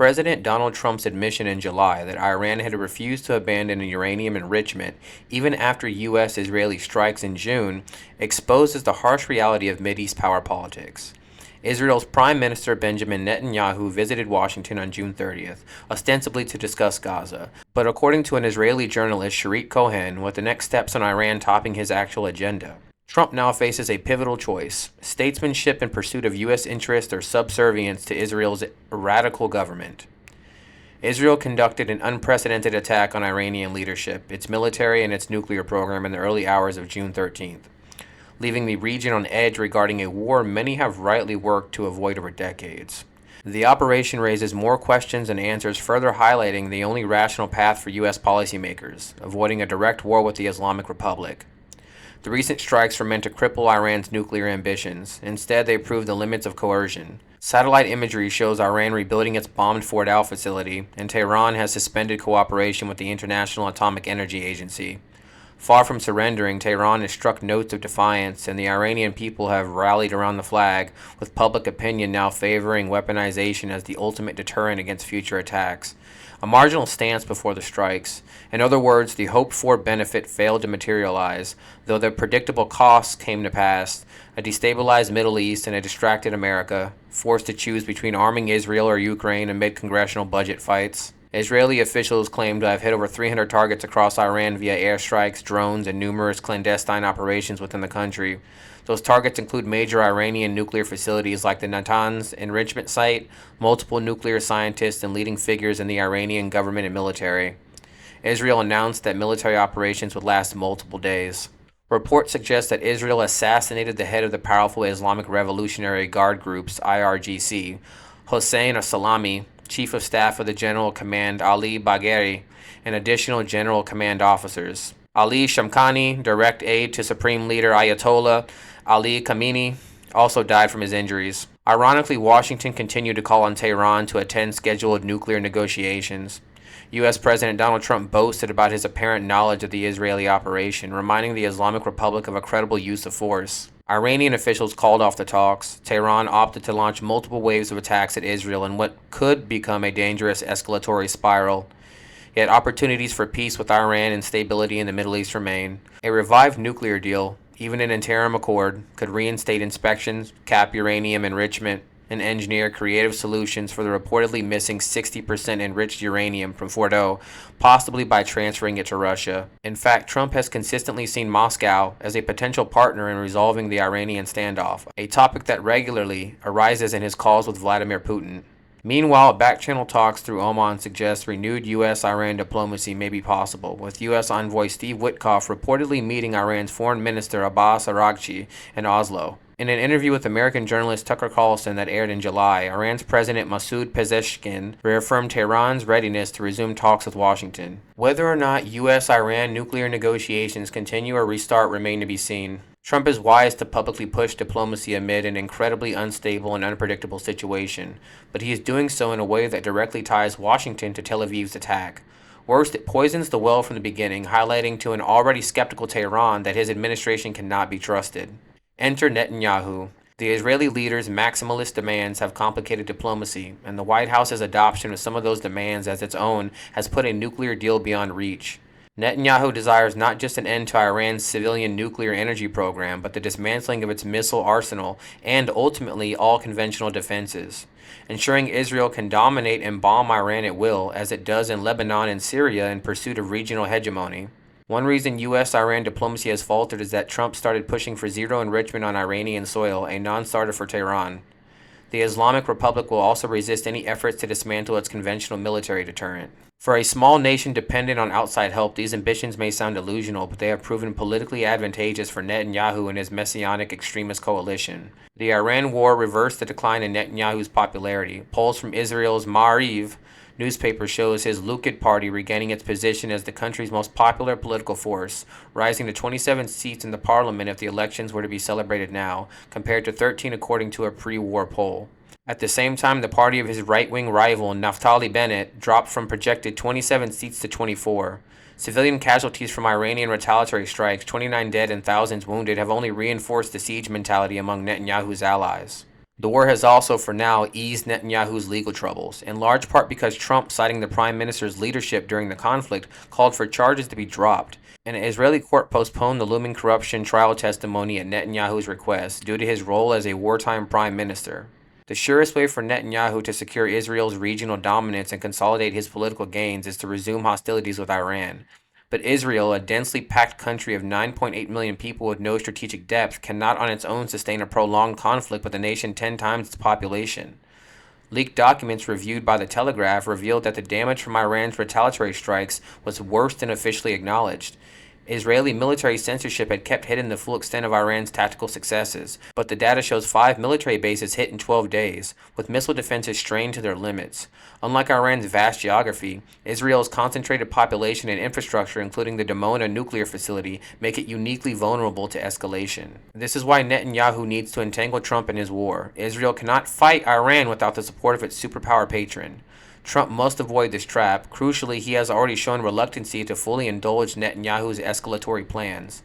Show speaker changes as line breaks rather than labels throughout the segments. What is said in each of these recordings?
President Donald Trump's admission in July that Iran had refused to abandon uranium enrichment even after U.S.-Israeli strikes in June exposes the harsh reality of Mideast power politics. Israel's Prime Minister Benjamin Netanyahu visited Washington on June 30th, ostensibly to discuss Gaza, but according to an Israeli journalist, Sharit Cohen, with the next steps on Iran topping his actual agenda. Trump now faces a pivotal choice: statesmanship in pursuit of U.S. interests or subservience to Israel's radical government. Israel conducted an unprecedented attack on Iranian leadership, its military, and its nuclear program in the early hours of June 13th, leaving the region on edge regarding a war many have rightly worked to avoid over decades. The operation raises more questions than answers, further highlighting the only rational path for U.S. policymakers: avoiding a direct war with the Islamic Republic. The recent strikes were meant to cripple Iran's nuclear ambitions. Instead, they proved the limits of coercion. Satellite imagery shows Iran rebuilding its bombed Fordow facility, and Tehran has suspended cooperation with the International Atomic Energy Agency. Far from surrendering, Tehran has struck notes of defiance, and the Iranian people have rallied around the flag, with public opinion now favoring weaponization as the ultimate deterrent against future attacks. A marginal stance before the strikes. In other words, the hoped-for benefit failed to materialize, though the predictable costs came to pass: a destabilized Middle East and a distracted America, forced to choose between arming Israel or Ukraine amid congressional budget fights. Israeli officials claim to have hit over 300 targets across Iran via airstrikes, drones, and numerous clandestine operations within the country. Those targets include major Iranian nuclear facilities like the Natanz enrichment site, multiple nuclear scientists, and leading figures in the Iranian government and military. Israel announced that military operations would last multiple days. Reports suggest that Israel assassinated the head of the powerful Islamic Revolutionary Guard Group's IRGC, Hossein Salami, Chief of Staff of the General Command Ali Bagheri, and additional General Command officers. Ali Shamkhani, direct aide to Supreme Leader Ayatollah Ali Khamenei, also died from his injuries. Ironically, Washington continued to call on Tehran to attend scheduled nuclear negotiations. U.S. President Donald Trump boasted about his apparent knowledge of the Israeli operation, reminding the Islamic Republic of a credible use of force. Iranian officials called off the talks. Tehran opted to launch multiple waves of attacks at Israel in what could become a dangerous escalatory spiral. Yet opportunities for peace with Iran and stability in the Middle East remain. A revived nuclear deal, even an interim accord, could reinstate inspections, cap uranium enrichment, and engineer creative solutions for the reportedly missing 60% enriched uranium from Fordow, possibly by transferring it to Russia. In fact, Trump has consistently seen Moscow as a potential partner in resolving the Iranian standoff, a topic that regularly arises in his calls with Vladimir Putin. Meanwhile, back-channel talks through Oman suggest renewed U.S.-Iran diplomacy may be possible, with U.S. envoy Steve Witkoff reportedly meeting Iran's Foreign Minister Abbas Araghchi in Oslo. In an interview with American journalist Tucker Carlson that aired in July, Iran's President Masoud Pezeshkian reaffirmed Tehran's readiness to resume talks with Washington. Whether or not U.S.-Iran nuclear negotiations continue or restart remain to be seen. Trump is wise to publicly push diplomacy amid an incredibly unstable and unpredictable situation, but he is doing so in a way that directly ties Washington to Tel Aviv's attack. Worst, it poisons the well from the beginning, highlighting to an already skeptical Tehran that his administration cannot be trusted. Enter Netanyahu. The Israeli leader's maximalist demands have complicated diplomacy, and the White House's adoption of some of those demands as its own has put a nuclear deal beyond reach. Netanyahu desires not just an end to Iran's civilian nuclear energy program, but the dismantling of its missile arsenal and, ultimately, all conventional defenses, ensuring Israel can dominate and bomb Iran at will, as it does in Lebanon and Syria in pursuit of regional hegemony. One reason U.S.-Iran diplomacy has faltered is that Trump started pushing for zero enrichment on Iranian soil, a non-starter for Tehran. The Islamic Republic will also resist any efforts to dismantle its conventional military deterrent. For a small nation dependent on outside help, these ambitions may sound delusional, but they have proven politically advantageous for Netanyahu and his messianic extremist coalition. The Iran war reversed the decline in Netanyahu's popularity. Polls from Israel's Ma'ariv newspaper shows his Likud party regaining its position as the country's most popular political force, rising to 27 seats in the parliament if the elections were to be celebrated now, compared to 13 according to a pre-war poll. At the same time, the party of his right-wing rival, Naftali Bennett, dropped from projected 27 seats to 24. Civilian casualties from Iranian retaliatory strikes, 29 dead and thousands wounded, have only reinforced the siege mentality among Netanyahu's allies. The war has also, for now, eased Netanyahu's legal troubles, in large part because Trump, citing the prime minister's leadership during the conflict, called for charges to be dropped. An Israeli court postponed the looming corruption trial testimony at Netanyahu's request due to his role as a wartime prime minister. The surest way for Netanyahu to secure Israel's regional dominance and consolidate his political gains is to resume hostilities with Iran. But Israel, a densely packed country of 9.8 million people with no strategic depth, cannot on its own sustain a prolonged conflict with a nation 10 times its population. Leaked documents reviewed by The Telegraph revealed that the damage from Iran's retaliatory strikes was worse than officially acknowledged. Israeli military censorship had kept hidden the full extent of Iran's tactical successes, but the data shows 5 military bases hit in 12 days, with missile defenses strained to their limits. Unlike Iran's vast geography, Israel's concentrated population and infrastructure, including the Dimona nuclear facility, make it uniquely vulnerable to escalation. This is why Netanyahu needs to entangle Trump in his war. Israel cannot fight Iran without the support of its superpower patron. Trump must avoid this trap. Crucially, he has already shown reluctancy to fully indulge Netanyahu's escalatory plans.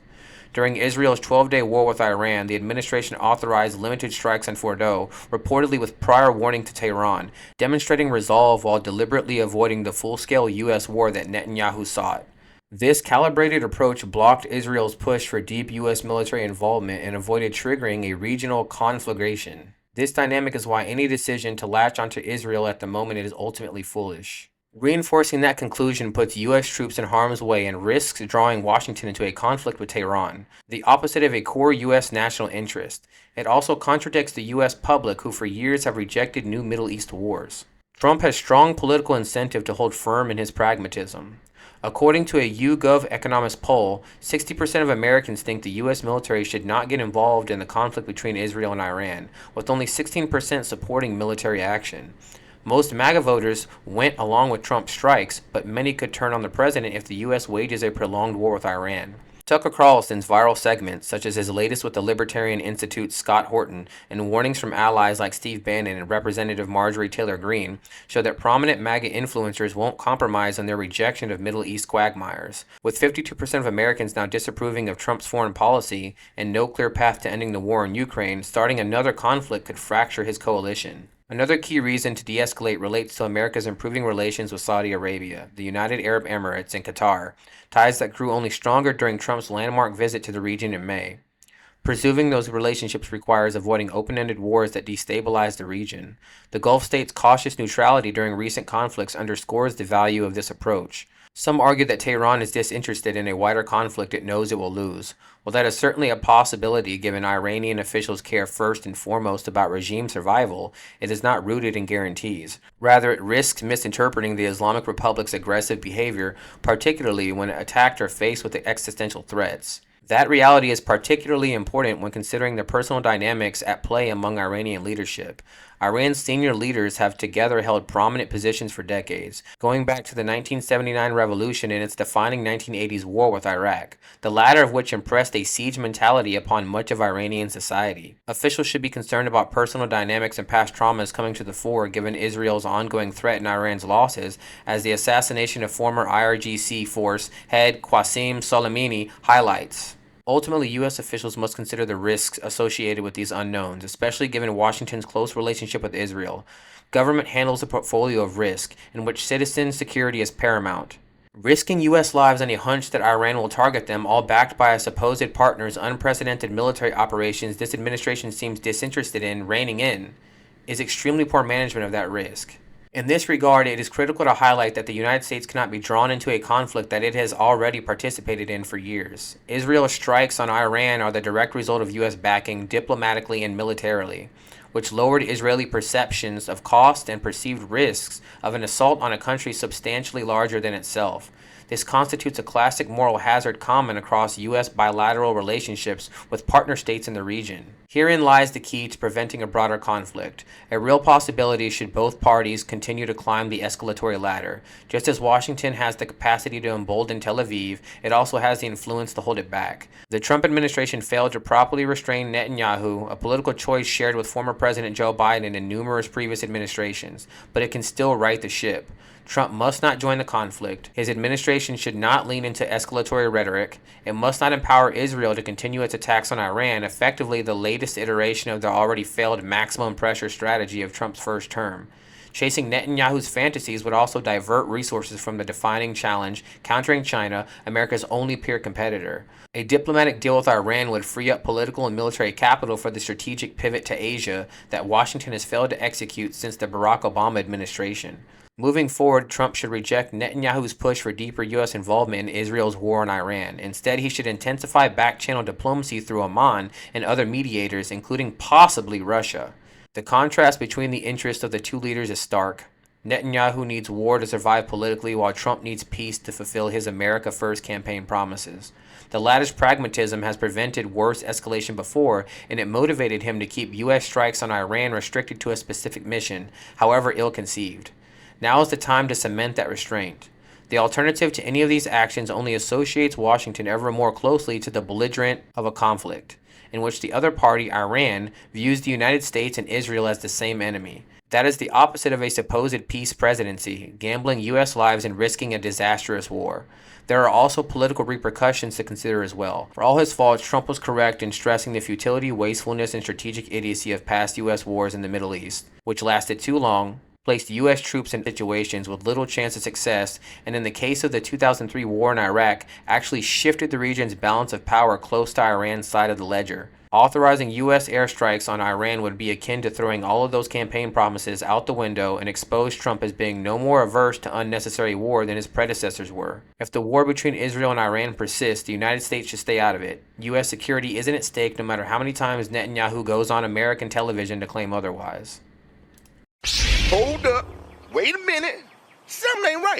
During Israel's 12-day war with Iran, the administration authorized limited strikes on Fordow, reportedly with prior warning to Tehran, demonstrating resolve while deliberately avoiding the full-scale U.S. war that Netanyahu sought. This calibrated approach blocked Israel's push for deep U.S. military involvement and avoided triggering a regional conflagration. This dynamic is why any decision to latch onto Israel at the moment is ultimately foolish. Reinforcing that conclusion puts U.S. troops in harm's way and risks drawing Washington into a conflict with Tehran, the opposite of a core U.S. national interest. It also contradicts the U.S. public, who for years have rejected new Middle East wars. Trump has strong political incentive to hold firm in his pragmatism. According to a YouGov Economist poll, 60% of Americans think the U.S. military should not get involved in the conflict between Israel and Iran, with only 16% supporting military action. Most MAGA voters went along with Trump's strikes, but many could turn on the president if the U.S. wages a prolonged war with Iran. Tucker Carlson's viral segments, such as his latest with the Libertarian Institute's Scott Horton, and warnings from allies like Steve Bannon and Representative Marjorie Taylor Greene, show that prominent MAGA influencers won't compromise on their rejection of Middle East quagmires. With 52% of Americans now disapproving of Trump's foreign policy and no clear path to ending the war in Ukraine, starting another conflict could fracture his coalition. Another key reason to de-escalate relates to America's improving relations with Saudi Arabia, the United Arab Emirates, and Qatar, ties that grew only stronger during Trump's landmark visit to the region in May. Pursuing those relationships requires avoiding open-ended wars that destabilize the region. The Gulf states' cautious neutrality during recent conflicts underscores the value of this approach. Some argue that Tehran is disinterested in a wider conflict it knows it will lose. While that is certainly a possibility given Iranian officials care first and foremost about regime survival, it is not rooted in guarantees. Rather, it risks misinterpreting the Islamic Republic's aggressive behavior, particularly when attacked or faced with existential threats. That reality is particularly important when considering the personal dynamics at play among Iranian leadership. Iran's senior leaders have together held prominent positions for decades, going back to the 1979 revolution and its defining 1980s war with Iraq, the latter of which impressed a siege mentality upon much of Iranian society. Officials should be concerned about personal dynamics and past traumas coming to the fore given Israel's ongoing threat and Iran's losses, as the assassination of former IRGC force head Qasem Soleimani highlights. Ultimately, U.S. officials must consider the risks associated with these unknowns, especially given Washington's close relationship with Israel. Government handles a portfolio of risk, in which citizen security is paramount. Risking U.S. lives on a hunch that Iran will target them, all backed by a supposed partner's unprecedented military operations this administration seems disinterested in reining in, is extremely poor management of that risk. In this regard, it is critical to highlight that the United States cannot be drawn into a conflict that it has already participated in for years. Israel's strikes on Iran are the direct result of U.S. backing diplomatically and militarily, which lowered Israeli perceptions of cost and perceived risks of an assault on a country substantially larger than itself. This constitutes a classic moral hazard common across U.S. bilateral relationships with partner states in the region. Herein lies the key to preventing a broader conflict, a real possibility should both parties continue to climb the escalatory ladder. Just as Washington has the capacity to embolden Tel Aviv, it also has the influence to hold it back. The Trump administration failed to properly restrain Netanyahu, a political choice shared with former President Joe Biden and numerous previous administrations, but it can still right the ship. Trump must not join the conflict. His administration should not lean into escalatory rhetoric. It must not empower Israel to continue its attacks on Iran, effectively the latest iteration of the already failed maximum pressure strategy of Trump's first term. Chasing Netanyahu's fantasies would also divert resources from the defining challenge, countering China, America's only peer competitor. A diplomatic deal with Iran would free up political and military capital for the strategic pivot to Asia that Washington has failed to execute since the Barack Obama administration. Moving forward, Trump should reject Netanyahu's push for deeper U.S. involvement in Israel's war on Iran. Instead, he should intensify back-channel diplomacy through Oman and other mediators, including possibly Russia. The contrast between the interests of the two leaders is stark. Netanyahu needs war to survive politically, while Trump needs peace to fulfill his America First campaign promises. The latter's pragmatism has prevented worse escalation before, and it motivated him to keep U.S. strikes on Iran restricted to a specific mission, however ill-conceived. Now is the time to cement that restraint. The alternative to any of these actions only associates Washington ever more closely to the belligerent of a conflict, in which the other party, Iran, views the United States and Israel as the same enemy. That is the opposite of a supposed peace presidency, gambling U.S. lives and risking a disastrous war. There are also political repercussions to consider as well. For all his faults, Trump was correct in stressing the futility, wastefulness, and strategic idiocy of past U.S. wars in the Middle East, which lasted too long, placed U.S. troops in situations with little chance of success, and in the case of the 2003 war in Iraq, actually shifted the region's balance of power close to Iran's side of the ledger. Authorizing U.S. airstrikes on Iran would be akin to throwing all of those campaign promises out the window and expose Trump as being no more averse to unnecessary war than his predecessors were. If the war between Israel and Iran persists, the United States should stay out of it. U.S. security isn't at stake no matter how many times Netanyahu goes on American television to claim otherwise.
Hold up. Wait a minute. Something ain't right.